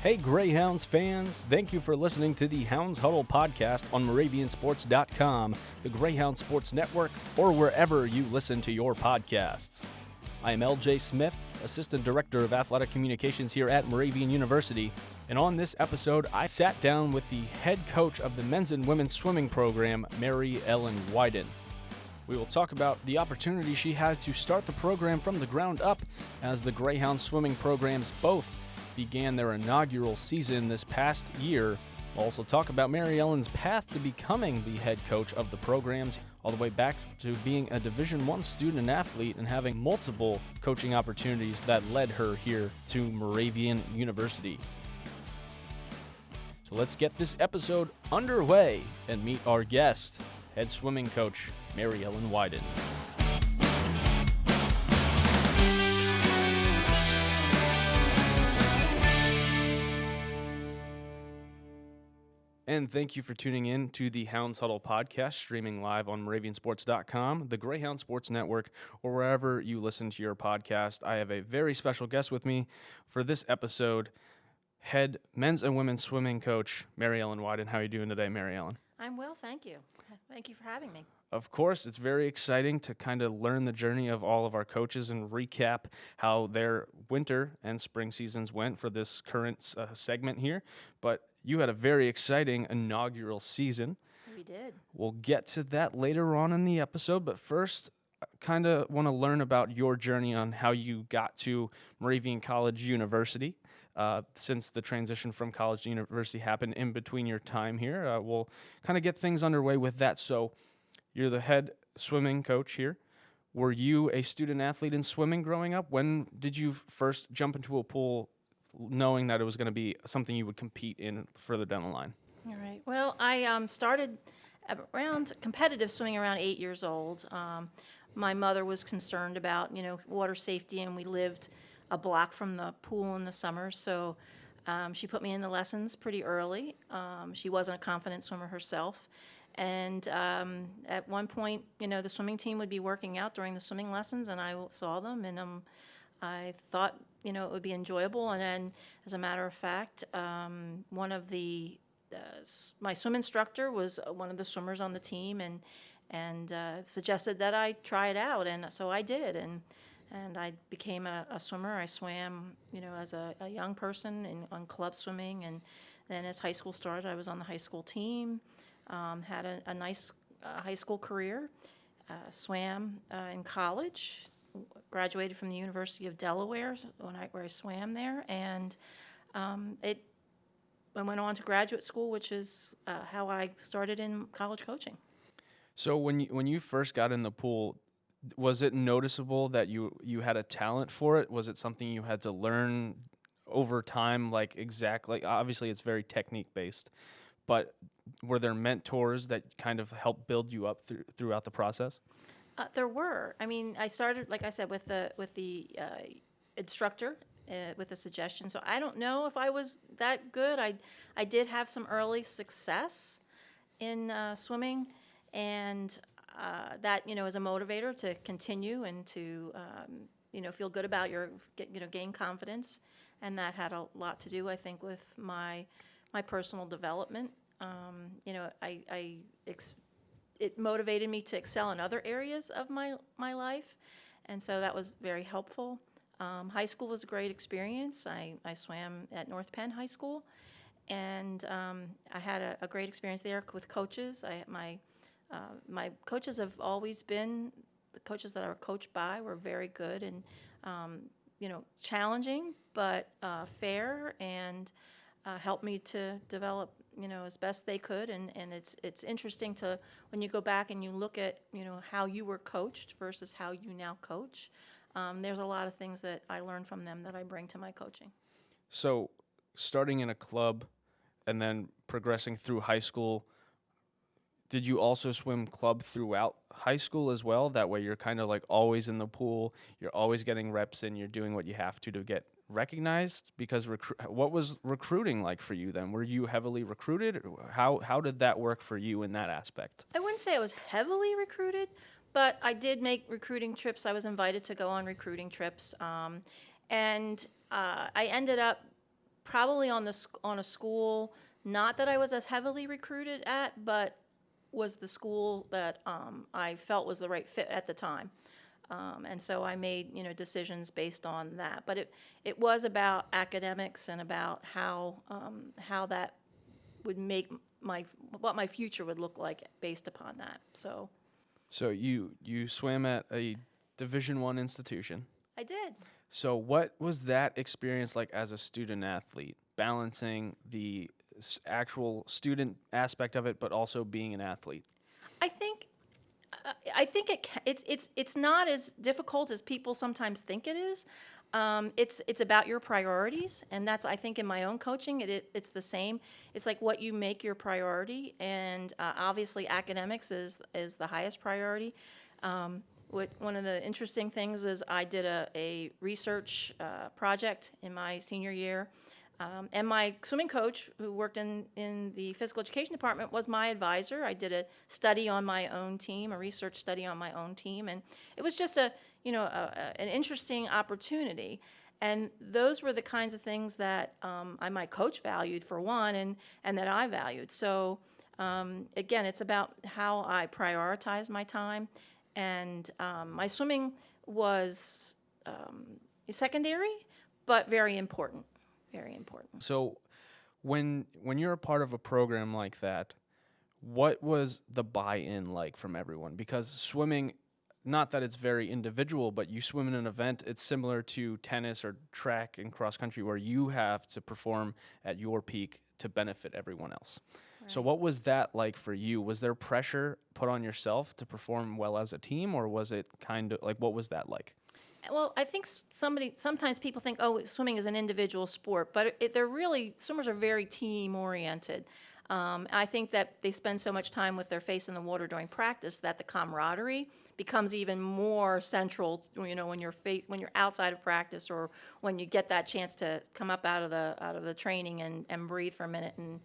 Hey Greyhounds fans, thank you for listening to the Hounds Huddle podcast on MoravianSports.com, the Greyhound Sports Network, or wherever you listen to your podcasts. I am LJ Smith, Assistant Director of Athletic Communications here at Moravian University, and on this episode, I sat down with the head coach of the men's and women's swimming program, Mary Ellen Wydan. We will talk about the opportunity she had to start the program from the ground up as the Greyhound swimming programs both began their inaugural season this past year. We'll also talk about Mary Ellen's path to becoming the head coach of the programs, all the way back to being a Division I student athlete and having multiple coaching opportunities that led her here to Moravian University. So let's get this episode underway and meet our guest, head swimming coach Mary Ellen Wydan. And thank you for tuning in to the Hounds Huddle podcast, streaming live on MoravianSports.com, the Greyhound Sports Network, or wherever you listen to your podcast. I have a very special guest with me for this episode, head men's and women's swimming coach, Mary Ellen Wydan. How are you doing today, Mary Ellen? I'm well, thank you. Thank you for having me. Of course, it's very exciting to kind of learn the journey of all of our coaches and recap how their winter and spring seasons went for this current segment here. But you had a very exciting inaugural season. We did. We'll get to that later on in the episode, but first, I kind of want to learn about your journey on how you got to Moravian College University. Since the transition from college to university happened in between your time here, we'll kind of get things underway with that. So you're the head swimming coach here. Were you a student athlete in swimming growing up? When did you first jump into a pool knowing that it was going to be something you would compete in further down the line? All right. Well, I started around competitive swimming around 8 years old. My mother was concerned about, water safety, and we lived a block from the pool in the summer, so she put me in the lessons pretty early. She wasn't a confident swimmer herself, and at one point, the swimming team would be working out during the swimming lessons, and I saw them, and I thought, it would be enjoyable. And then, as a matter of fact, one of my swim instructor was one of the swimmers on the team, and suggested that I try it out, and so I did, and I became a swimmer. I swam, as a young person on club swimming, and then as high school started, I was on the high school team. Had a nice high school career. Swam in college. Graduated from the University of Delaware where I swam there, and I went on to graduate school, which is how I started in college coaching. So when you first got in the pool, was it noticeable that you had a talent for it? Was it something you had to learn over time, exactly? Obviously, it's very technique-based, but were there mentors that kind of helped build you up throughout the process? There were. I mean, I started, like I said, with the instructor, with a suggestion. So I don't know if I was that good. I did have some early success in swimming, and that is a motivator to continue and to feel good about gain confidence, and that had a lot to do, I think, with my personal development. It motivated me to excel in other areas of my life, and so that was very helpful. High school was a great experience. I swam at North Penn High School, and I had a great experience there with coaches. My coaches have always been, the coaches that I were coached by were very good and, challenging, but fair, and helped me to develop, as best they could. And it's interesting to, when you go back and you look at, how you were coached versus how you now coach, there's a lot of things that I learned from them that I bring to my coaching. So starting in a club and then progressing through high school, did you also swim club throughout high school as well? That way you're kind of always in the pool, you're always getting reps in, you're doing what you have to get recognized? Because what was recruiting like for you then? Were you heavily recruited? How did that work for you in that aspect? I wouldn't say I was heavily recruited, but I did make recruiting trips. I was invited to go on recruiting trips, and I ended up probably on a school, not that I was as heavily recruited at, but was the school that I felt was the right fit at the time. And so I made, decisions based on that. But it was about academics and about how that would make what my future would look like based upon that. So So you swam at a Division I institution. I did. So what was that experience like as a student athlete, balancing the actual student aspect of it, but also being an athlete? I think it's not as difficult as people sometimes think it is. It's about your priorities, and that's, I think, in my own coaching, it's the same. It's like what you make your priority, and obviously academics is the highest priority. One of the interesting things is I did a research project in my senior year. And my swimming coach, who worked in the physical education department, was my advisor. I did a study on my own team, a research study on my own team, and it was just an interesting opportunity. And those were the kinds of things that my coach valued, for one, and that I valued. So again, it's about how I prioritize my time. And my swimming was secondary, but very important. Very important. So when you're a part of a program like that, what was the buy-in like from everyone? Because swimming, not that it's very individual, but you swim in an event, it's similar to tennis or track and cross country where you have to perform at your peak to benefit everyone else. Right. So what was that like for you? Was there pressure put on yourself to perform well as a team, or was it kind of like, what was that like? Well, I think sometimes people think, oh, swimming is an individual sport, but swimmers are very team-oriented. I think that they spend so much time with their face in the water during practice that the camaraderie becomes even more central, when you're outside of practice, or when you get that chance to come up out of the training and breathe for a minute and,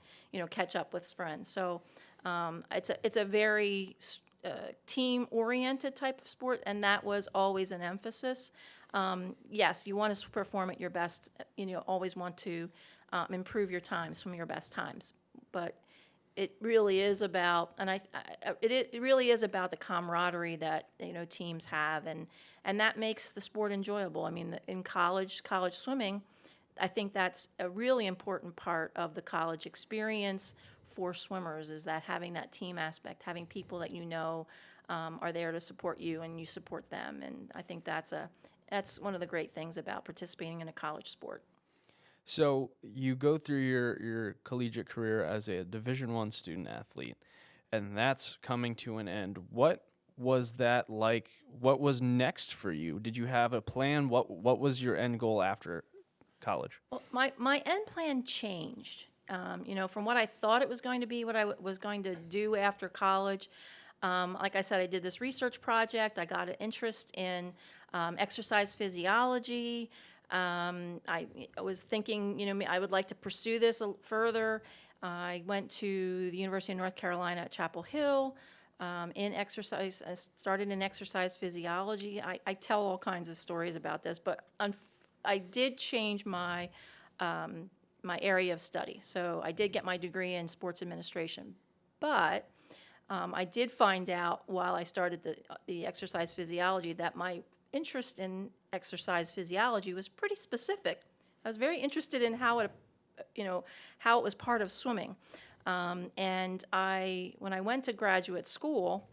catch up with friends. So it's a very team-oriented type of sport, and that was always an emphasis. Yes, you want to perform at your best. Always want to improve your times from your best times. But it really is about, it really is about the camaraderie that teams have, and that makes the sport enjoyable. I mean, in college swimming, I think that's a really important part of the college experience for swimmers, is that having that team aspect, having people that are there to support you and you support them. And I think that's one of the great things about participating in a college sport. So you go through your collegiate career as a Division I student athlete, and that's coming to an end. What was that like? What was next for you? Did you have a plan? What was your end goal after college? Well, my end plan changed. From what I thought it was going to be, what I was going to do after college. Like I said, I did this research project. I got an interest in exercise physiology. I was thinking, I would like to pursue this further. I went to the University of North Carolina at Chapel Hill in exercise. I started in exercise physiology. I tell all kinds of stories about this, but I did change my area of study. So I did get my degree in sports administration, but I did find out while I started the exercise physiology that my interest in exercise physiology was pretty specific. I was very interested in how it was part of swimming. And when I went to graduate school,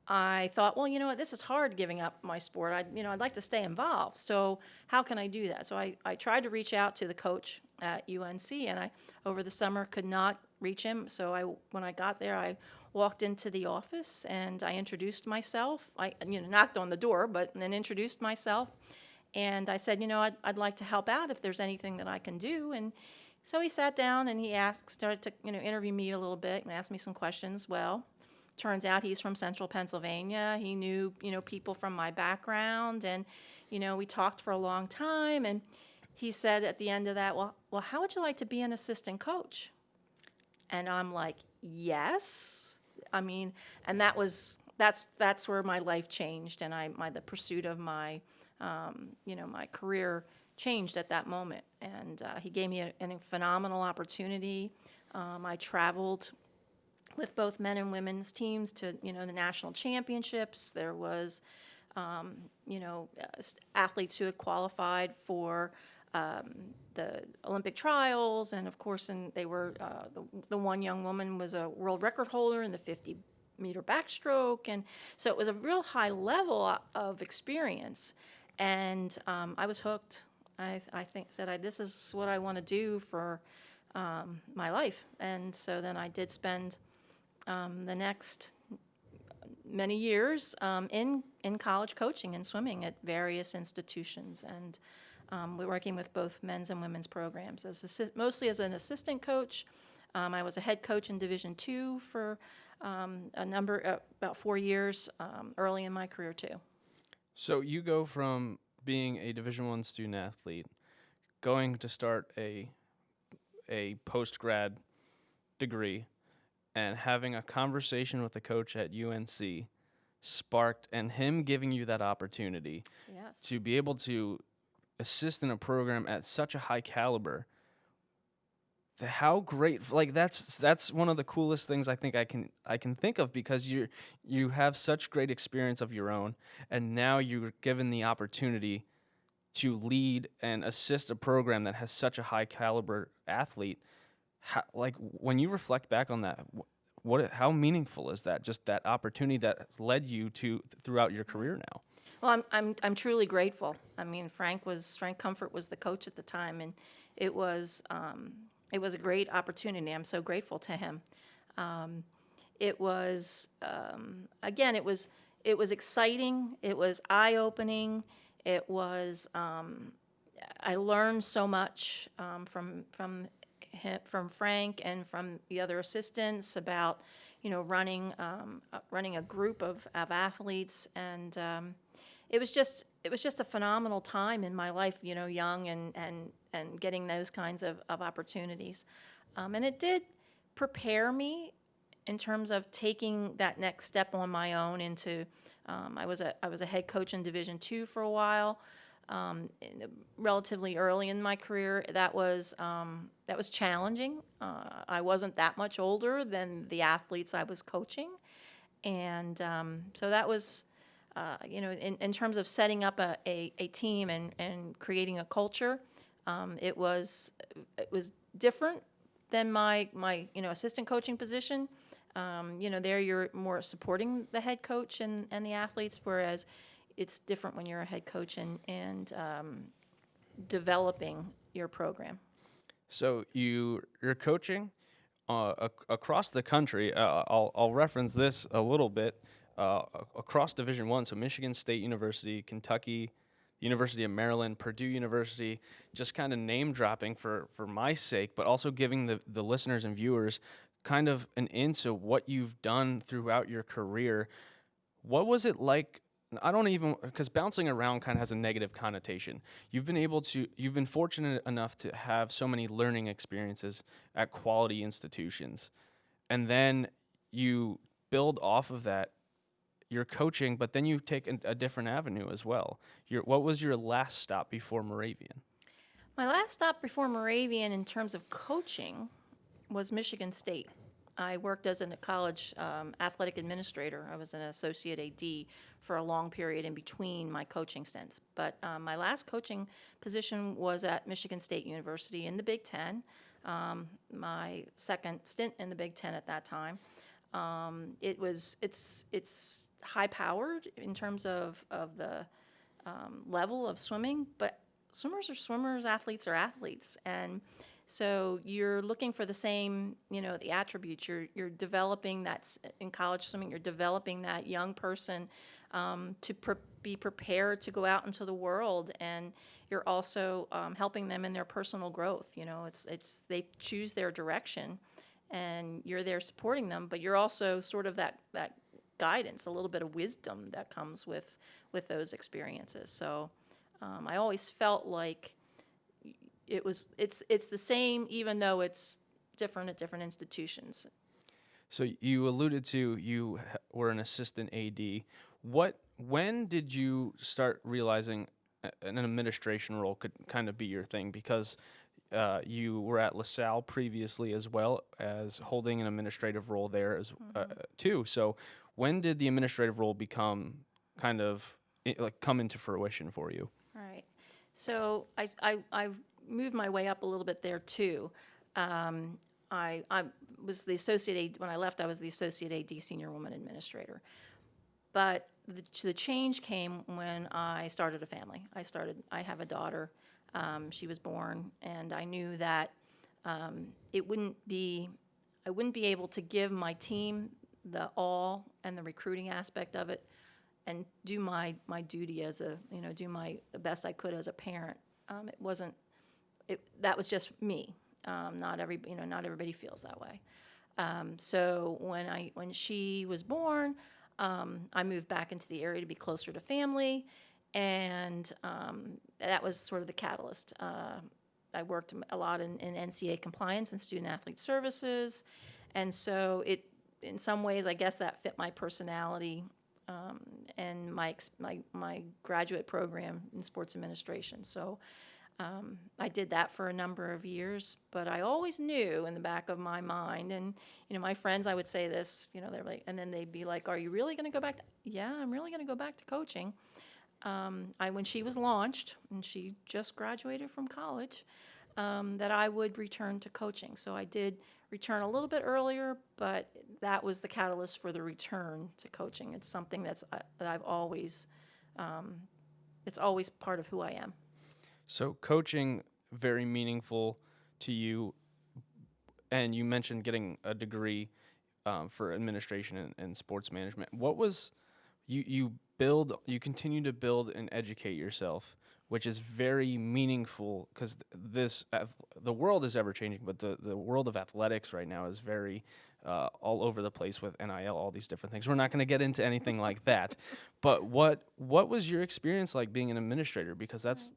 I thought, well, this is hard, giving up my sport. I'd like to stay involved. So how can I do that? So I tried to reach out to the coach at UNC, and I, over the summer, could not reach him. So when I got there, I walked into the office and I introduced myself. I knocked on the door, but then introduced myself. And I said, I'd like to help out if there's anything that I can do. And so he sat down and he started to interview me a little bit and ask me some questions. Well, turns out he's from Central Pennsylvania. He knew people from my background, and we talked for a long time. And he said at the end of that, well, how would you like to be an assistant coach? And I'm like, yes. And that's where my life changed, and the pursuit of my my career changed at that moment. And he gave me a phenomenal opportunity. I traveled with both men and women's teams to, the national championships. There was, athletes who had qualified for the Olympic trials, and of course, they were the one young woman was a world record holder in the 50-meter backstroke, and so it was a real high level of experience, and I was hooked. I think said this is what I want to do for my life, and so then I did spend the next many years in college coaching and swimming at various institutions, and we're working with both men's and women's programs mostly as an assistant coach. I was a head coach in Division II for about 4 years early in my career too. So you go from being a Division I student athlete, going to start a post-grad degree, and having a conversation with the coach at UNC sparked, and him giving you that opportunity Yes. to be able to assist in a program at such a high caliber. How great! Like that's one of the coolest things I think I can think of, because you have such great experience of your own, and now you're given the opportunity to lead and assist a program that has such a high caliber athlete. Like when you reflect back on that, how meaningful is that? Just that opportunity that has led you to throughout your career now. Well, I'm truly grateful. I mean, Frank Comfort was the coach at the time, and it was a great opportunity. I'm so grateful to him. It was again, it was exciting. It was eye-opening. It was I learned so much from Frank and from the other assistants about running a group of athletes, and it was just a phenomenal time in my life, young and getting those kinds of opportunities, and it did prepare me in terms of taking that next step on my own into I was a head coach in Division II for a while. Relatively early in my career, that was challenging. I wasn't that much older than the athletes I was coaching, and so that was, in terms of setting up a team and creating a culture, it was different than my assistant coaching position. There you're more supporting the head coach and the athletes, whereas it's different when you're a head coach and developing your program. So you're coaching across the country. I'll reference this a little bit. Across Division I, so Michigan State University, Kentucky, University of Maryland, Purdue University, just kind of name dropping for my sake, but also giving the listeners and viewers kind of an into what you've done throughout your career. What was it like? Because bouncing around kind of has a negative connotation. You've been fortunate enough to have so many learning experiences at quality institutions. And then you build off of that, your coaching, but then you take a different avenue as well. What was your last stop before Moravian? My last stop before Moravian in terms of coaching was Michigan State. I worked as a college athletic administrator. I was an associate AD for a long period in between my coaching stints. But my last coaching position was at Michigan State University in the Big Ten, my second stint in the Big Ten at that time. It's high-powered in terms of the level of swimming, but swimmers are swimmers, athletes are athletes, and so you're looking for the same, the attributes. You're developing that in college swimming. You're developing that young person to be prepared to go out into the world, and you're also helping them in their personal growth. It's they choose their direction, and you're there supporting them, but you're also sort of that guidance, a little bit of wisdom that comes with those experiences. So I always felt like it's the same, even though it's different at different institutions. So you alluded to you were an assistant AD. When did you start realizing an administration role could kind of be your thing because you were at LaSalle previously as well as holding an administrative role there as too. So when did the administrative role become kind of like come into fruition for you? Right. So I moved my way up a little bit there too. I was the associate AD, when I left, I was the associate AD senior woman administrator. But the change came when I started a family. I have a daughter. She was born, and I knew that it wouldn't be, I wouldn't be able to give my team the all and the recruiting aspect of it and do my duty as a, do the best I could as a parent. It wasn't, that was just me. Not everybody feels that way. So when she was born, I moved back into the area to be closer to family, and that was sort of the catalyst. I worked a lot in NCAA compliance and student athlete services, and so in some ways, I guess that fit my personality and my graduate program in sports administration. So I did that for a number of years, but I always knew in the back of my mind, and my friends, I would say this, they're like, and then they'd be like, "Are you really going to go back to?" Yeah, I'm really going to go back to coaching. When she was launched, and she just graduated from college, that I would return to coaching. So I did return a little bit earlier, but that was the catalyst for the return to coaching. It's something that I've always, it's always part of who I am. So coaching, very meaningful to you, and you mentioned getting a degree for administration and sports management. What was you continue to build and educate yourself, which is very meaningful because the world is ever changing, but the world of athletics right now is very all over the place with NIL, all these different things. We're not going to get into anything like that, but what was your experience like being an administrator? Because that's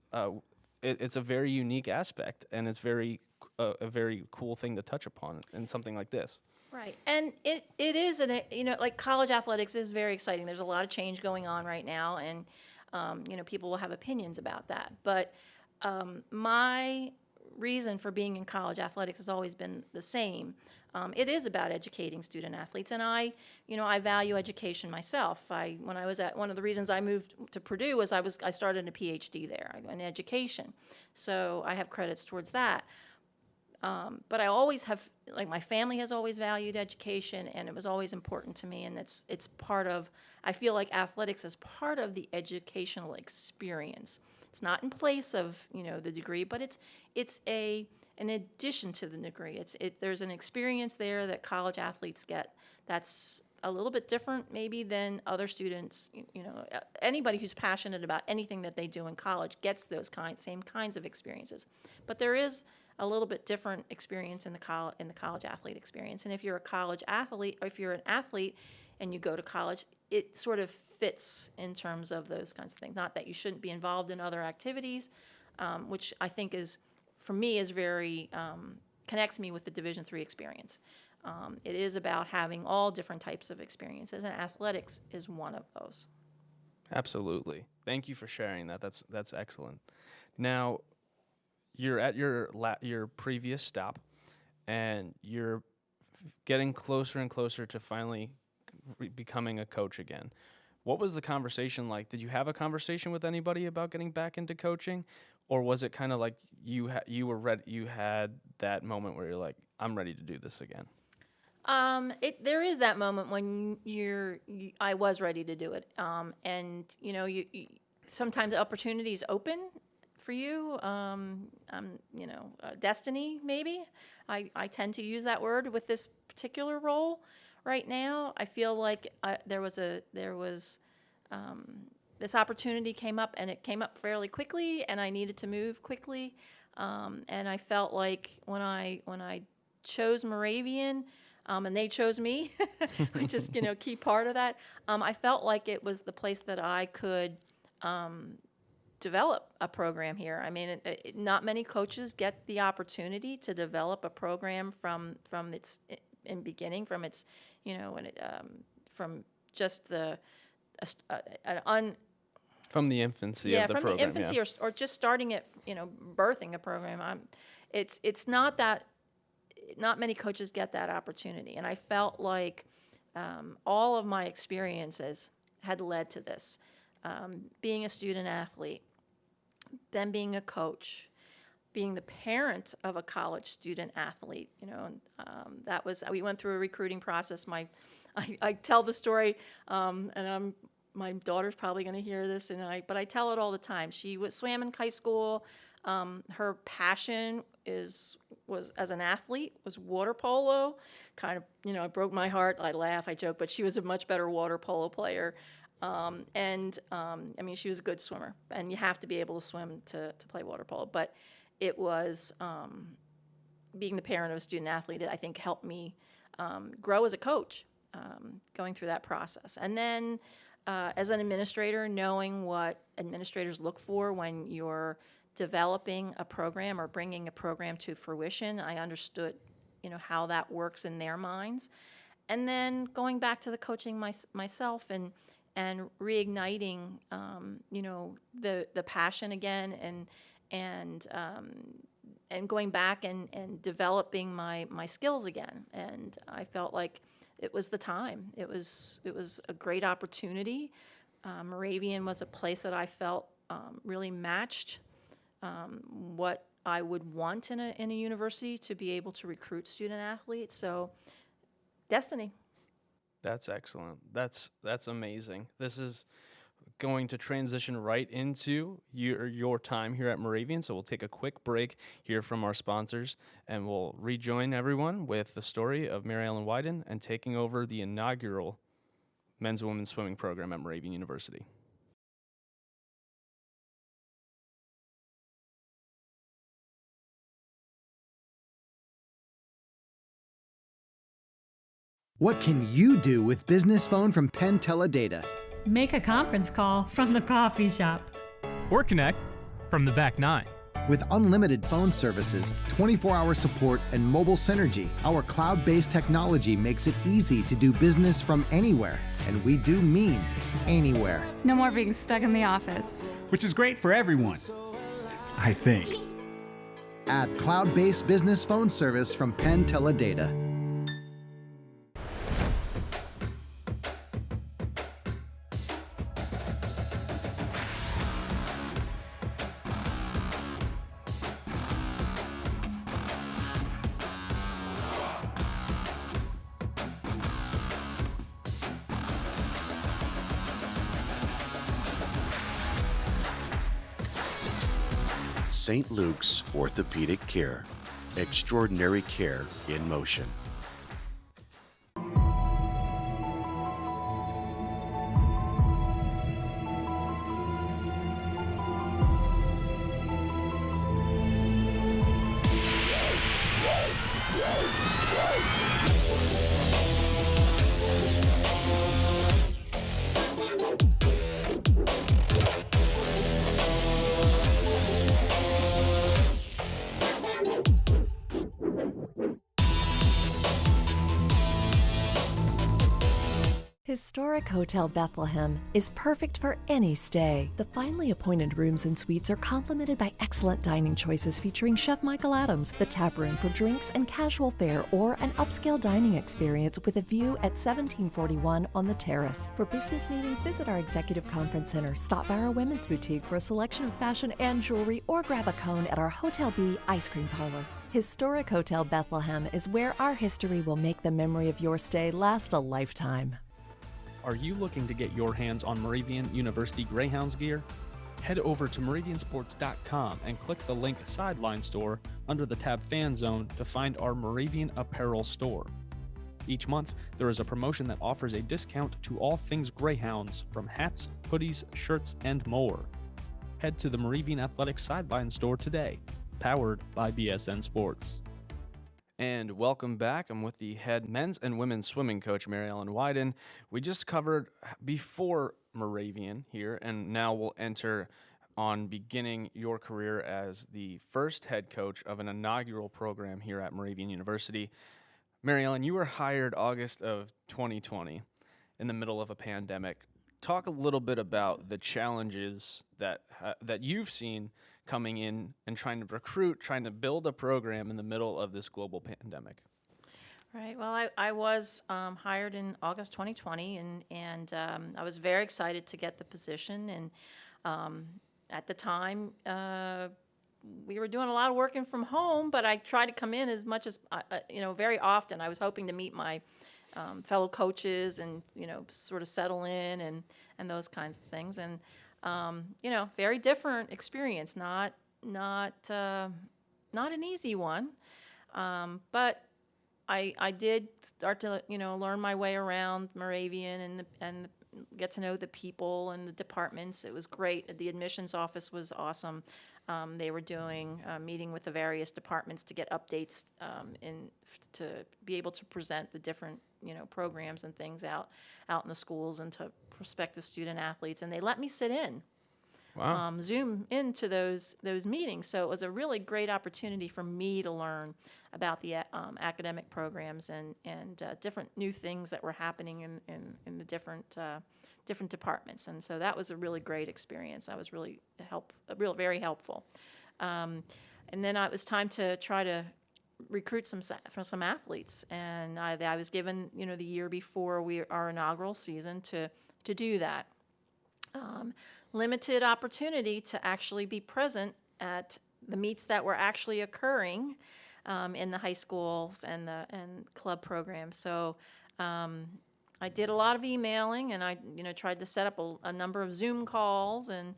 it's a very unique aspect, and it's a very cool thing to touch upon in something like this. Right, and it is, like college athletics is very exciting. There's a lot of change going on right now, and people will have opinions about that. But my reason for being in college athletics has always been the same. It is about educating student athletes, and I value education myself. When I was one of the reasons I moved to Purdue was I started a PhD there in education, so I have credits towards that. But I always have, like, my family has always valued education, and it was always important to me, and it's part of, I feel like athletics is part of the educational experience. It's not in place of, the degree, but it's an addition to the degree. There's an experience there that college athletes get that's a little bit different maybe than other students. Anybody who's passionate about anything that they do in college gets those same kinds of experiences. But there is a little bit different experience in the college athlete experience. And if you're a college athlete, or if you're an athlete and you go to college, it sort of fits in terms of those kinds of things. Not that you shouldn't be involved in other activities, which I think for me is very, connects me with the Division III experience. It is about having all different types of experiences, and athletics is one of those. Absolutely. Thank you for sharing that. That's excellent. Now, you're at your previous stop, and you're getting closer and closer to finally becoming a coach again. What was the conversation like? Did you have a conversation with anybody about getting back into coaching, or was it kind of like you were ready? You had that moment where you're like, I'm ready to do this again. There is that moment when I was ready to do it, and you sometimes opportunities open for you. Destiny maybe. I tend to use that word with this particular role. Right now, I feel like there was this opportunity came up, and it came up fairly quickly, and I needed to move quickly, and I felt like when I chose Moravian, and they chose me, which is key part of that. I felt like it was the place that I could develop a program here. I mean, not many coaches get the opportunity to develop a program from its beginning, from its from just From the infancy Yeah, of the from program, the infancy, or just starting it, birthing a program. It's not that, not many coaches get that opportunity, and I felt like all of my experiences had led to this. Being a student athlete, then being a coach, being the parent of a college student athlete, and that was, we went through a recruiting process. I tell the story, my daughter's probably going to hear this, but I tell it all the time. She swam in high school. Her passion was as an athlete was water polo. Kind of, it broke my heart. I laugh, I joke, but she was a much better water polo player. I mean, she was a good swimmer, and you have to be able to swim to play water polo. But it was being the parent of a student athlete, I think, helped me grow as a coach, going through that process. And then as an administrator, knowing what administrators look for when you're developing a program or bringing a program to fruition, I understood, how that works in their minds. And then going back to the coaching myself and reigniting, the passion again, and going back and developing my skills again. And I felt like it was the time. It was a great opportunity. Moravian was a place that I felt really matched what I would want in a university to be able to recruit student athletes. So, destiny. That's excellent. That's amazing. This is going to transition right into your time here at Moravian. So we'll take a quick break, hear from our sponsors, and we'll rejoin everyone with the story of Mary Ellen Wydan and taking over the inaugural men's and women's swimming program at Moravian University. What can you do with Business Phone from Penn Teledata? Make a conference call from the coffee shop. Or connect from the back 9. With unlimited phone services, 24-hour support, and mobile synergy, our cloud-based technology makes it easy to do business from anywhere. And we do mean anywhere. No more being stuck in the office. Which is great for everyone, I think. Add cloud-based business phone service from Penn Teledata. St. Luke's Orthopedic Care. Extraordinary care in motion. Historic Hotel Bethlehem is perfect for any stay. The finely appointed rooms and suites are complemented by excellent dining choices featuring Chef Michael Adams, the tap room for drinks and casual fare, or an upscale dining experience with a view at 1741 on the terrace. For business meetings, visit our Executive Conference Center, stop by our women's boutique for a selection of fashion and jewelry, or grab a cone at our Hotel B ice cream parlor. Historic Hotel Bethlehem is where our history will make the memory of your stay last a lifetime. Are you looking to get your hands on Moravian University Greyhounds gear? Head over to moraviansports.com and click the link Sideline Store under the tab Fan Zone to find our Moravian apparel store. Each month, there is a promotion that offers a discount to all things Greyhounds, from hats, hoodies, shirts, and more. Head to the Moravian Athletics Sideline Store today, powered by BSN Sports. And welcome back. I'm with the head men's and women's swimming coach, Mary Ellen Wydan. We just covered before Moravian here, and now we'll enter on beginning your career as the first head coach of an inaugural program here at Moravian University. Mary Ellen, you were hired August of 2020 in the middle of a pandemic. talk a little bit about the challenges that you've seen coming in and trying to recruit, trying to build a program in the middle of this global pandemic. Right. Well, I was hired in August 2020, and I was very excited to get the position. And at the time, we were doing a lot of working from home, but I tried to come in as much as, very often. I was hoping to meet my fellow coaches and, sort of settle in and those kinds of things. And, very different experience, not an easy one. But I did start to, learn my way around Moravian and get to know the people and the departments. It was great. The admissions office was awesome. They were doing meeting with the various departments to get updates to be able to present the different programs and things out in the schools and to prospective student athletes. And they let me sit in. Wow. Zoom into those meetings. So it was a really great opportunity for me to learn about the academic programs and different new things that were happening in the different departments. And so that was a really great experience. I was really very helpful. And then it was time to try to recruit some athletes. And I was given the year before our inaugural season to do that. Limited opportunity to actually be present at the meets that were actually occurring in the high schools and club programs. So I did a lot of emailing, and I tried to set up a number of Zoom calls, and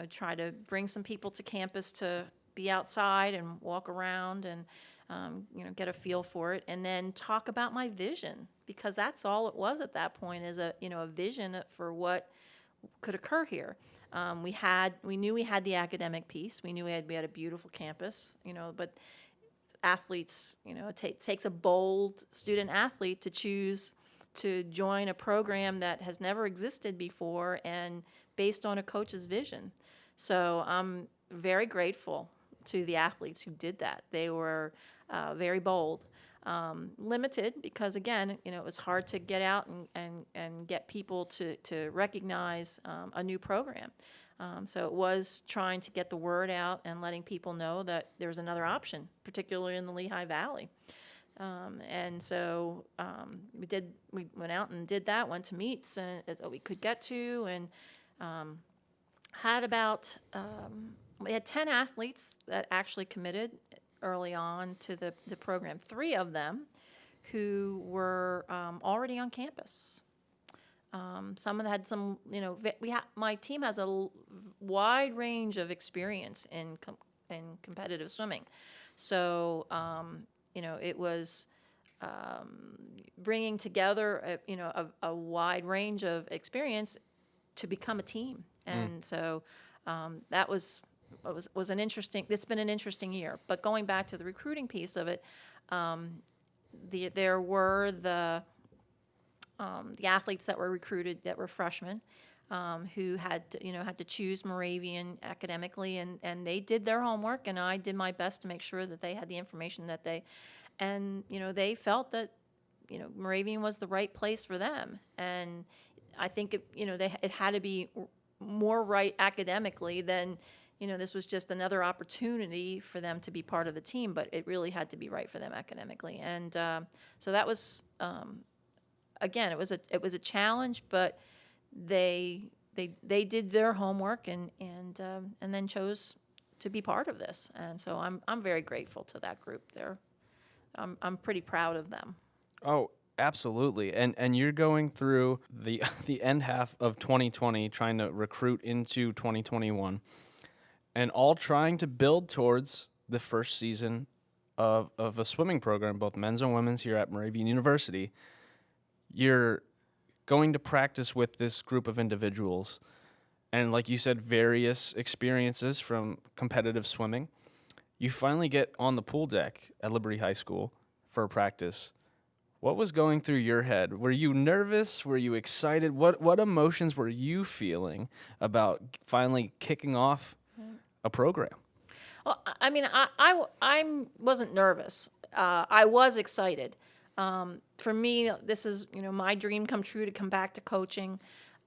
try to bring some people to campus to be outside and walk around and get a feel for it, and then talk about my vision, because that's all it was at that point, is a vision for what could occur here. We knew we had the academic piece. We knew we had a beautiful campus, but athletes, it takes a bold student athlete to choose to join a program that has never existed before and based on a coach's vision. So I'm very grateful to the athletes who did that. They were very bold. Limited because, again, it was hard to get out and get people to recognize a new program. So it was trying to get the word out and letting people know that there's another option, particularly in the Lehigh Valley. And so we went out and did that, went to meets that we could get to, and had about, we had 10 athletes that actually committed early on to the program. 3 of them who were already on campus. Some of them had some, my team has a wide range of experience in competitive swimming. So, it was bringing together, a wide range of experience to become a team. And so that was an interesting, it's been an interesting year. But going back to the recruiting piece of it, there were the athletes that were recruited that were freshmen, who had to choose Moravian academically, and they did their homework, and I did my best to make sure that they had the information that they felt that Moravian was the right place for them. And I think it had to be more right academically than this was just another opportunity for them to be part of the team, but it really had to be right for them academically. And so that was, again, it was a challenge, but they did their homework and then chose to be part of this. And so I'm very grateful to that group. I'm pretty proud of them. Oh, absolutely. And you're going through the end half of 2020, trying to recruit into 2021, and all trying to build towards the first season of a swimming program, both men's and women's, here at Moravian University. You're going to practice with this group of individuals, and like you said, various experiences from competitive swimming. You finally get on the pool deck at Liberty High School for a practice. What was going through your head? Were you nervous? Were you excited? What emotions were you feeling about finally kicking off a program? Well, I mean, I wasn't nervous. I was excited. For me, this is my dream come true to come back to coaching.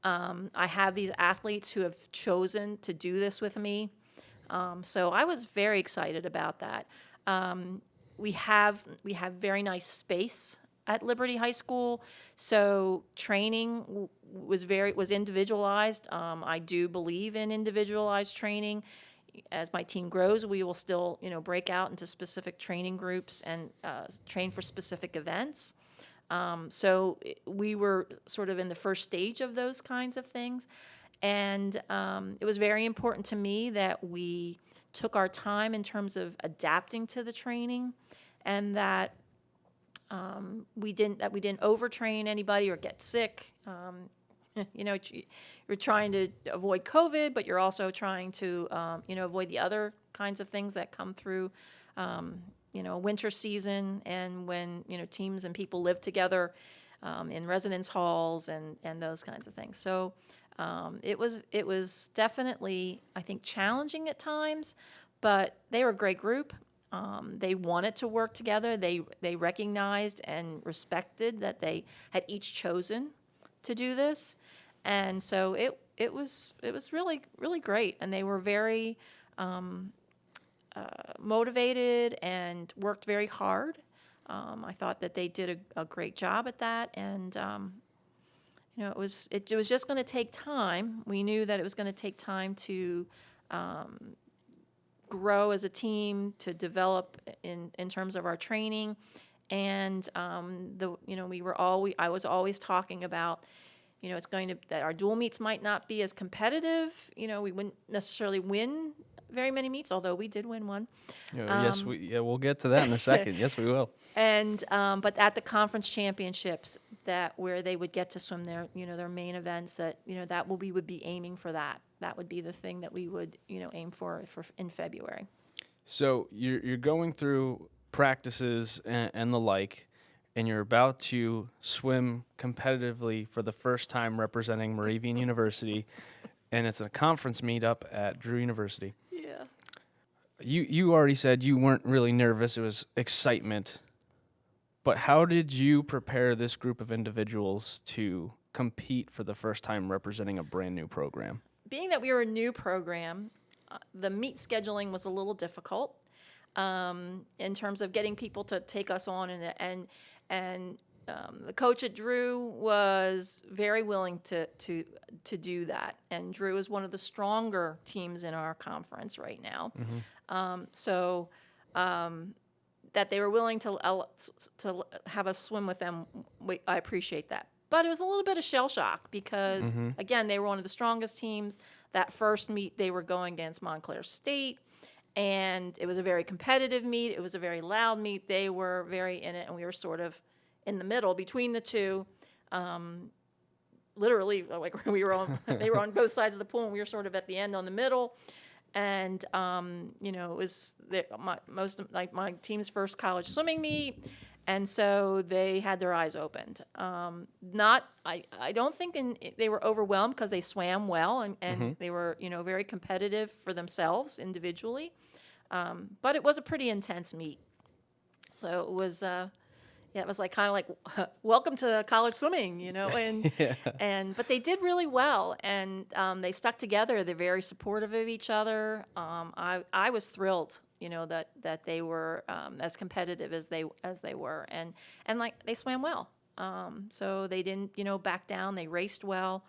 I have these athletes who have chosen to do this with me. So I was very excited about that. We have very nice space at Liberty High School, so training was individualized. I do believe in individualized training. As my team grows, we will still break out into specific training groups and train for specific events. So we were sort of in the first stage of those kinds of things. And it was very important to me that we took our time in terms of adapting to the training, and that we didn't overtrain anybody or get sick. You're trying to avoid COVID, but you're also trying to avoid the other kinds of things that come through winter season, and when teams and people live together in residence halls and those kinds of things. So it was definitely, I think, challenging at times, but they were a great group. They wanted to work together. They recognized and respected that they had each chosen to do this, and so it was really, really great. And they were very motivated and worked very hard. I thought that they did a great job at that, and it was just going to take time. We knew that it was going to take time to grow as a team, to develop in terms of our training, and I was always talking about, that our dual meets might not be as competitive. We wouldn't necessarily win very many meets, although we did win one. Yes, we'll get to that in a second. Yes, we will. And but at the conference championships, where they would get to swim their main events, that we would be aiming for that. That would be the thing that we would aim for in February. So you're going through practices and the like, and you're about to swim competitively for the first time representing Moravian University, and it's a conference meetup at Drew University. Yeah. You already said you weren't really nervous. It was excitement. But how did you prepare this group of individuals to compete for the first time representing a brand new program? Being that we were a new program, the meet scheduling was a little difficult in terms of getting people to take us on, and the coach at Drew was very willing to do that. And Drew is one of the stronger teams in our conference right now. Mm-hmm. That they were willing to have us swim with them, I appreciate that. But it was a little bit of shell shock because, again, they were one of the strongest teams. That first meet, they were going against Montclair State, and it was a very competitive meet. It was a very loud meet. They were very in it, and we were sort of in the middle between the two. Literally, like they were on both sides of the pool, and we were sort of at the end on the middle. And it was my team's first college swimming meet, and so they had their eyes opened. I don't think they were overwhelmed because they swam well and they were very competitive for themselves individually, but it was a pretty intense meet. So it was. It was kind of like, welcome to college swimming, and but they did really well, and they stuck together. They're very supportive of each other. I was thrilled, that they were as competitive as they were, and they swam well. So they didn't, back down. They raced well.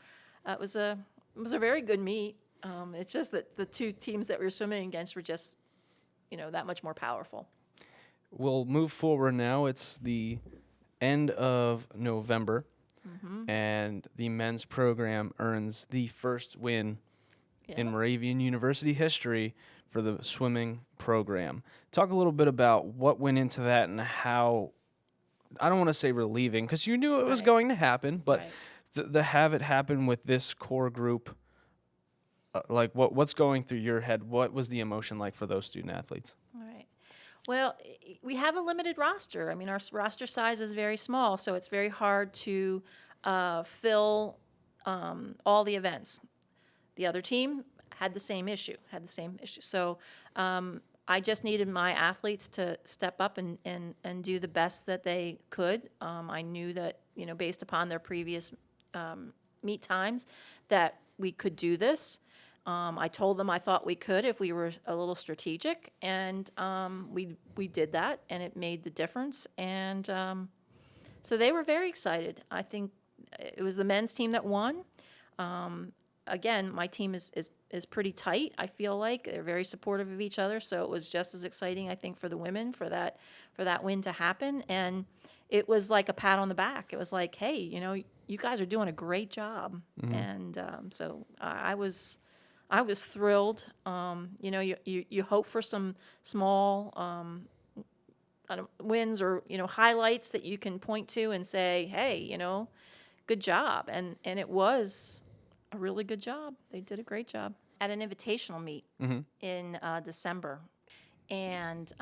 It was a very good meet. It's just that the two teams that we were swimming against were just, that much more powerful. We'll move forward now. It's the end of November, and the men's program earns the first win in Moravian University history for the swimming program. Talk a little bit about what went into that and how, I don't want to say relieving, because you knew it was going to happen, but the have it happen with this core group, what's going through your head? What was the emotion like for those student athletes? Well, we have a limited roster. I mean, our roster size is very small, so it's very hard to fill all the events. The other team had the same issue. So I just needed my athletes to step up and do the best that they could. I knew that, based upon their previous meet times that we could do this. I told them I thought we could if we were a little strategic, and we did that, and it made the difference. And so they were very excited. I think it was the men's team that won. Again, my team is pretty tight. I feel like they're very supportive of each other. So it was just as exciting, I think, for the women for that win to happen. And it was like a pat on the back. It was like, hey, you guys are doing a great job. And so I was thrilled. You hope for some small wins or highlights that you can point to and say, hey, good job. And it was a really good job. They did a great job at an invitational meet in December, and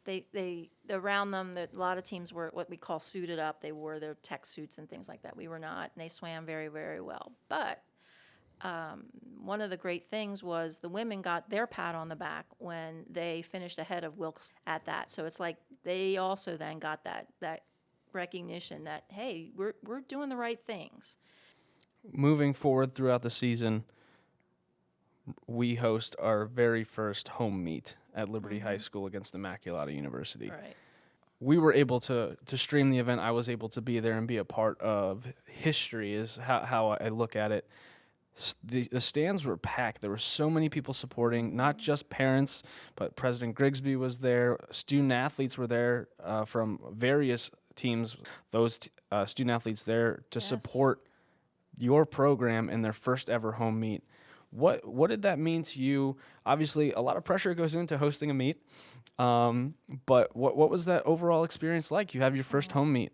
they around them, a lot of teams were what we call suited up. They wore their tech suits and things like that. We were not, and they swam very, very well. But one of the great things was the women got their pat on the back when they finished ahead of Wilkes at that. So it's like they also then got that recognition that, hey, we're doing the right things. Moving forward throughout the season, we host our very first home meet at Liberty High School against Immaculata University. Right. We were able to stream the event. I was able to be there and be a part of history is how I look at it. The stands were packed. There were so many people supporting, not just parents, but President Grigsby was there. Student athletes were there from various teams. Those student athletes there to support your program in their first ever home meet. What did that mean to you? Obviously, a lot of pressure goes into hosting a meet, but what was that overall experience like? You have your first home meet.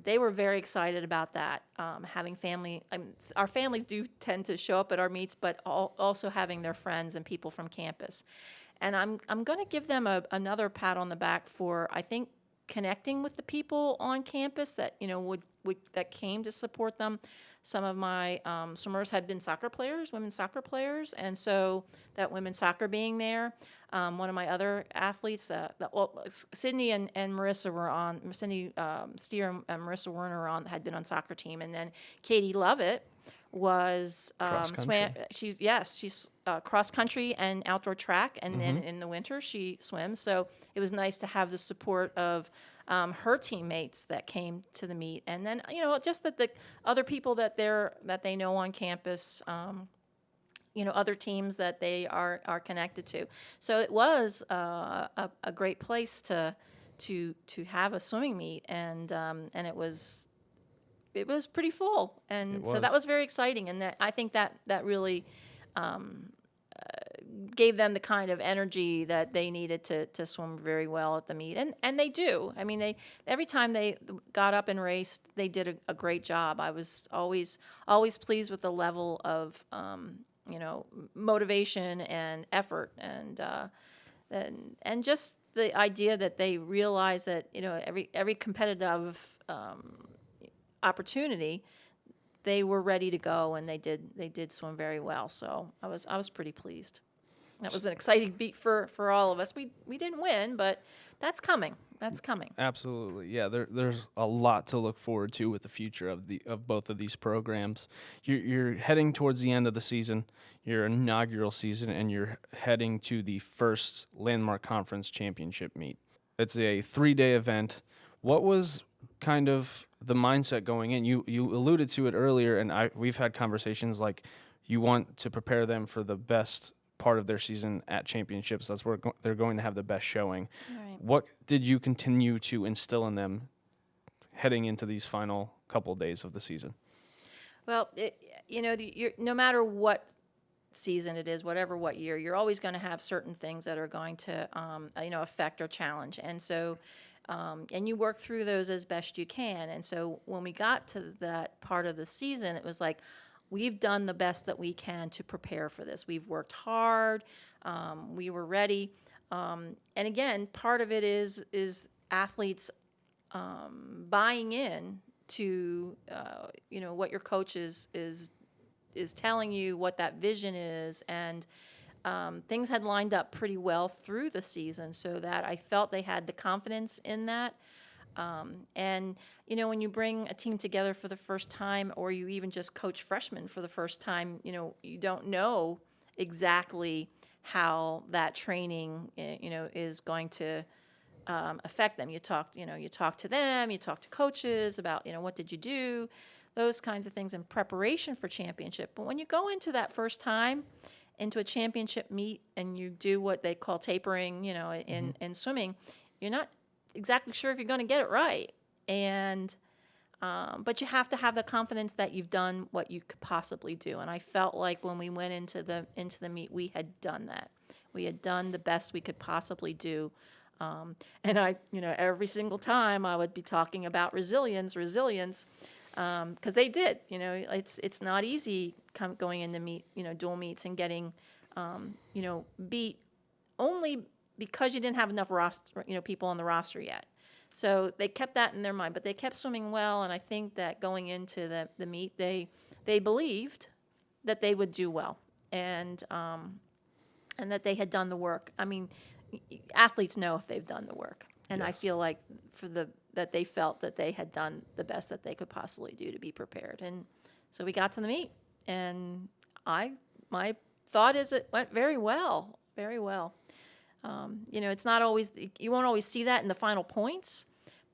They were very excited about that. Having family, our families do tend to show up at our meets, but also having their friends and people from campus. And I'm going to give them another pat on the back for, I think, connecting with the people on campus that that came to support them. Some of my swimmers had been women's soccer players, and so that women's soccer being there. One of my other athletes, Sydney and Marissa were on. Cindy Steer and Marissa Werner had been on soccer team, and then Katie Lovett was swam. She's cross country and outdoor track, and then in the winter she swims. So it was nice to have the support of her teammates that came to the meet, and then just that the other people that they know on campus. Other teams that they are connected to. So it was a great place to have a swimming meet, and it was pretty full, and so that was very exciting, and that I think that really gave them the kind of energy that they needed to swim very well at the meet, and they do. I mean, every time they got up and raced, they did a great job. I was always pleased with the level of motivation and effort, and just the idea that they realize that every competitive opportunity, they were ready to go, and they did swim very well. So I was pretty pleased. That was an exciting beat for all of us. We didn't win, but that's coming. That's coming. Absolutely, yeah. There's a lot to look forward to with the future of both of these programs. You're heading towards the end of the season, your inaugural season, and you're heading to the first Landmark Conference Championship meet. It's a 3-day event. What was kind of the mindset going in? You alluded to it earlier, and we've had conversations like you want to prepare them for the best part of their season at championships. That's where they're going to have the best showing. Right. What did you continue to instill in them heading into these final couple days of the season? Well, no matter what season it is, what year, you're always going to have certain things that are going to affect or challenge, and so and you work through those as best you can. And so when we got to that part of the season, it was like, we've done the best that we can to prepare for this. We've worked hard. We were ready. And again, part of it is athletes buying in to what your coach is telling you, what that vision is, and things had lined up pretty well through the season, so that I felt they had the confidence in that. And, when you bring a team together for the first time, or you even just coach freshmen for the first time, you don't know exactly how that training, is going to affect them. You talk to them, you talk to coaches about, what did you do, those kinds of things in preparation for championship. But when you go into that first time, into a championship meet, and you do what they call tapering, in swimming, you're not exactly sure if you're going to get it right. And but you have to have the confidence that you've done what you could possibly do. And I felt like when we went into the meet, we had done that. We had done the best we could possibly do. And I, every single time I would be talking about resilience, because they did. It's not easy going into meet, dual meets and getting, beat only because you didn't have enough people on the roster yet. So they kept that in their mind, but they kept swimming well, and I think that going into the meet, they believed that they would do well, and that they had done the work. I mean, athletes know if they've done the work, and yes. I feel like that they felt that they had done the best that they could possibly do to be prepared. And so we got to the meet, and my thought is it went very well, very well. It's not always, you won't always see that in the final points,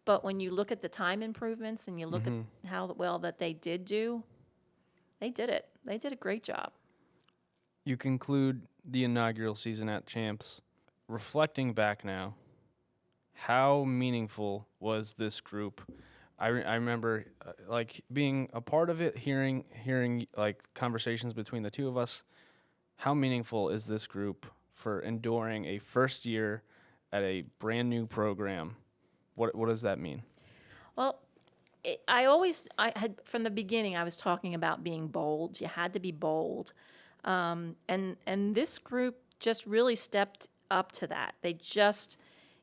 but when you look at the time improvements and you look at how well that they did do, they did it. They did a great job. You conclude the inaugural season at Champs. Reflecting back now, how meaningful was this group? I remember being a part of it, hearing like conversations between the two of us. How meaningful is this group for enduring a first year at a brand new program? What does that mean? Well, I had from the beginning, I was talking about being bold. You had to be bold. And this group just really stepped up to that. They just,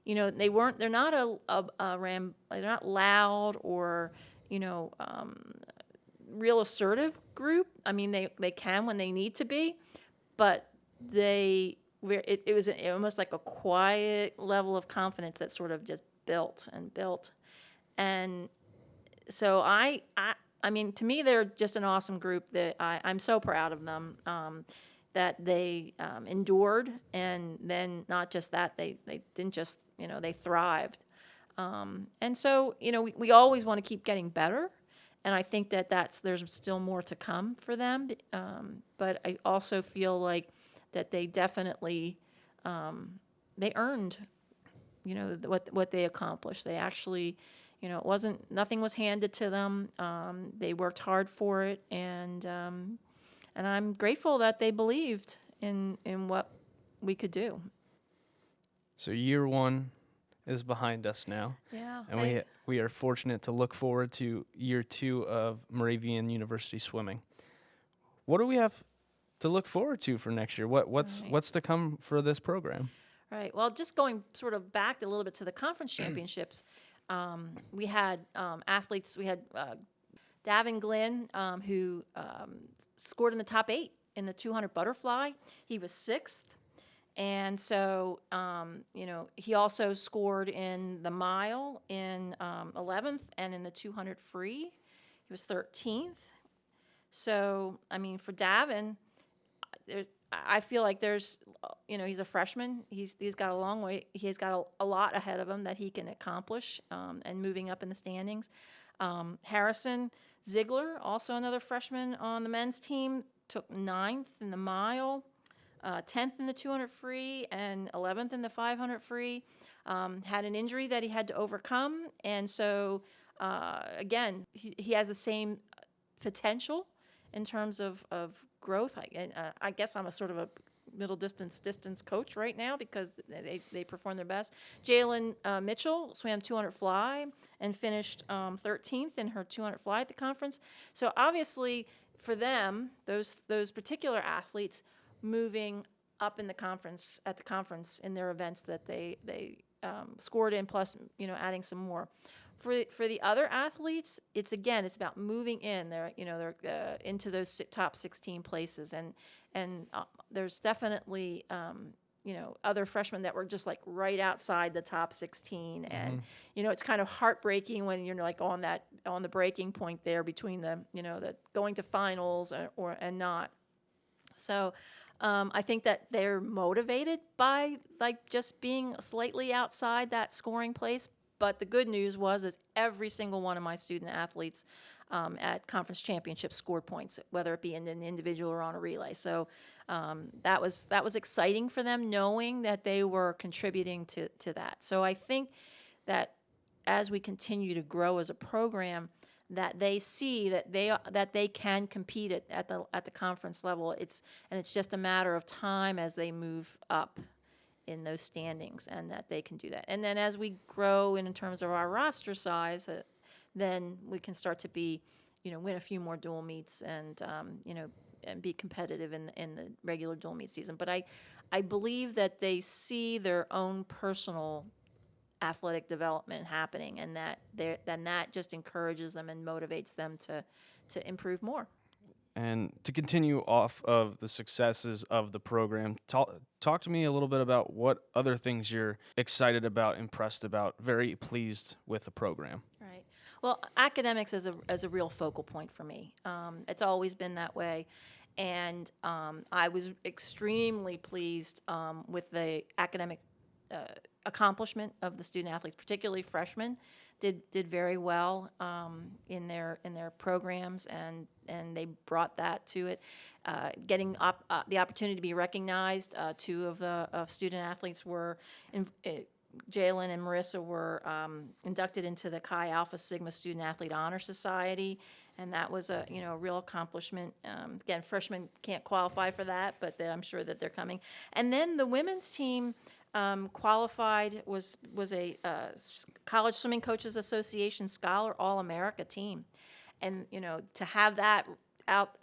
they're not they're not loud or, real assertive group. I mean, they can when they need to be, but it was almost like a quiet level of confidence that sort of just built and built. And so I mean, to me, they're just an awesome group that I'm so proud of them, that they endured, and then not just that, they didn't just, they thrived. And so, we always want to keep getting better. And I think there's still more to come for them. But I also feel like that they definitely, they earned, what they accomplished. They actually, nothing was handed to them. They worked hard for it, and I'm grateful that they believed in what we could do. So year one is behind us now. Yeah. And we are fortunate to look forward to year two of Moravian University swimming. What do we have to look forward to for next year? What's to come for this program? Right. Well, just going sort of back a little bit to the conference championships, we had athletes. We had Davin Glynn, who scored in the top 8 in the 200 butterfly. He was 6th. And so, he also scored in the mile in 11th, and in the 200 free, he was 13th. So, I mean, for Davin, I feel like he's a freshman. He's got a long way. He's got a lot ahead of him that he can accomplish, and moving up in the standings. Harrison Ziegler, also another freshman on the men's team, took 9th in the mile, 10th in the 200 free, and 11th in the 500 free. Had an injury that he had to overcome, and so again, he has the same potential in terms of growth. I guess I'm a sort of a middle distance coach right now because they perform their best. Jalen Mitchell swam 200 fly and finished 13th in her 200 fly at the conference. So obviously for them, those particular athletes moving up in the conference in their events that they scored in, plus adding some more. For the other athletes, it's about moving in. They're into those top 16 places, and there's definitely other freshmen that were just like right outside the top 16. And, it's kind of heartbreaking when you're like on the breaking point there between the going to finals and not. So I think that they're motivated by like just being slightly outside that scoring place. But the good news is every single one of my student athletes at conference championships scored points, whether it be in an individual or on a relay. So that was exciting for them, knowing that they were contributing to that. So I think that as we continue to grow as a program, that they see that they can compete at the conference level. It's just a matter of time as they move up in those standings, and that they can do that. And then as we grow in terms of our roster size, then we can start to win a few more dual meets and and be competitive in the regular dual meet season. But I believe that they see their own personal athletic development happening, and that just encourages them and motivates them to improve more. And to continue off of the successes of the program, talk to me a little bit about what other things you're excited about, impressed about, very pleased with the program. Right. Well, academics is a real focal point for me. It's always been that way. And I was extremely pleased with the academic accomplishment of the student athletes, particularly freshmen, did very well in their programs, and they brought that to it. Getting the opportunity to be recognized, two of the student athletes were, Jalen and Marissa were inducted into the Chi Alpha Sigma Student Athlete Honor Society, and that was a real accomplishment. Again, freshmen can't qualify for that, but I'm sure that they're coming. And then the women's team qualified, was a College Swimming Coaches Association Scholar All-America team. And, to have that out,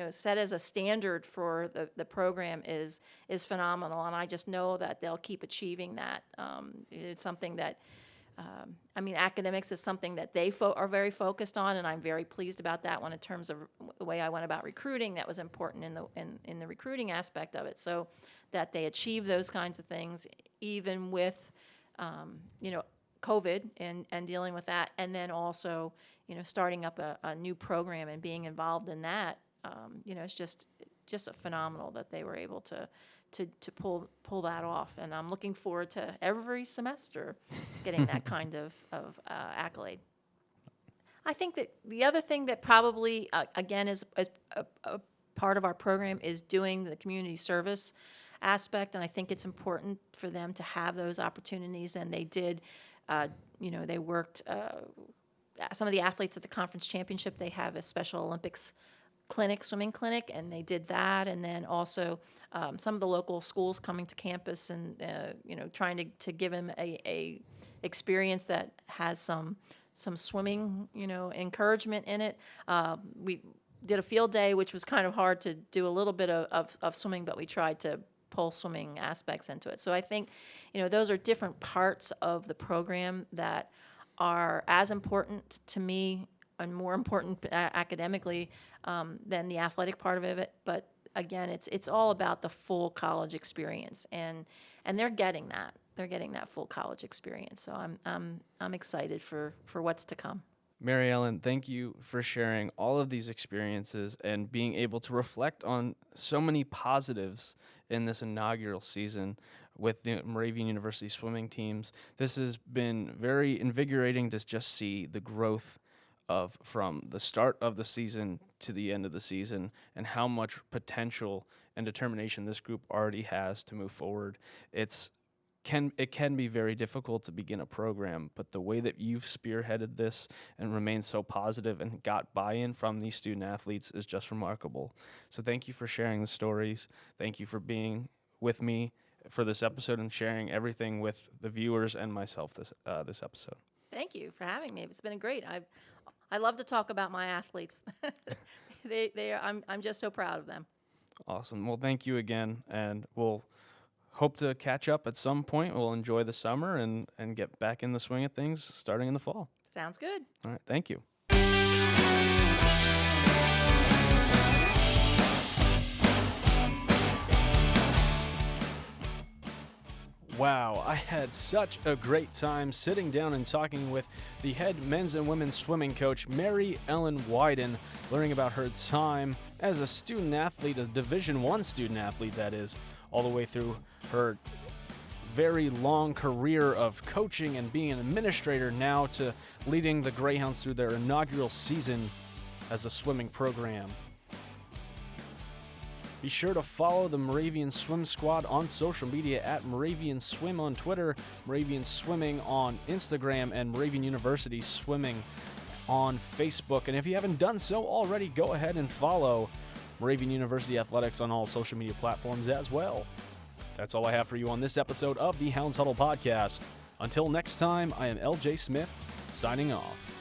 set as a standard for the program is phenomenal. And I just know that they'll keep achieving that. It's something that, academics is something that they are very focused on, and I'm very pleased about that one in terms of the way I went about recruiting. That was important in the recruiting aspect of it. So that they achieve those kinds of things, even with, COVID and dealing with that, and then also, starting up a new program and being involved in that. It's just phenomenal that they were able to pull that off, and I'm looking forward to every semester getting that kind of accolade. I think that the other thing that probably again is a part of our program is doing the community service aspect, and I think it's important for them to have those opportunities, and they did. They worked. Some of the athletes at the conference championship, they have a Special Olympics clinic, swimming clinic, and they did that. And then also some of the local schools coming to campus and trying to give them a experience that has some swimming encouragement in it. We did a field day, which was kind of hard to do a little bit of swimming, but we tried to pull swimming aspects into it. So I think those are different parts of the program that are as important to me and more important academically than the athletic part of it. But again, it's all about the full college experience, and they're getting that. They're getting that full college experience. So I'm excited for what's to come. Mary Ellen, thank you for sharing all of these experiences and being able to reflect on so many positives in this inaugural season with the Moravian University swimming teams. This has been very invigorating to just see the growth from the start of the season to the end of the season, and how much potential and determination this group already has to move forward. It can be very difficult to begin a program, but the way that you've spearheaded this and remained so positive and got buy-in from these student athletes is just remarkable. So thank you for sharing the stories. Thank you for being with me for this episode and sharing everything with the viewers and myself this episode. Thank you for having me. It's been great. I love to talk about my athletes. I'm just so proud of them. Awesome. Well, thank you again, and we'll hope to catch up at some point. We'll enjoy the summer and get back in the swing of things starting in the fall. Sounds good. All right. Thank you. wow, I had such a great time sitting down and talking with the head men's and women's swimming coach, Mary Ellen Wydan, learning about her time as a student athlete, a Division I student athlete, that is, all the way through her very long career of coaching and being an administrator, now to leading the Greyhounds through their inaugural season as a swimming program. Be sure to follow the Moravian Swim Squad on social media at Moravian Swim on Twitter, Moravian Swimming on Instagram, and Moravian University Swimming on Facebook. And if you haven't done so already, go ahead and follow Moravian University Athletics on all social media platforms as well. That's all I have for you on this episode of the Hounds Huddle podcast. Until next time, I am LJ Smith, signing off.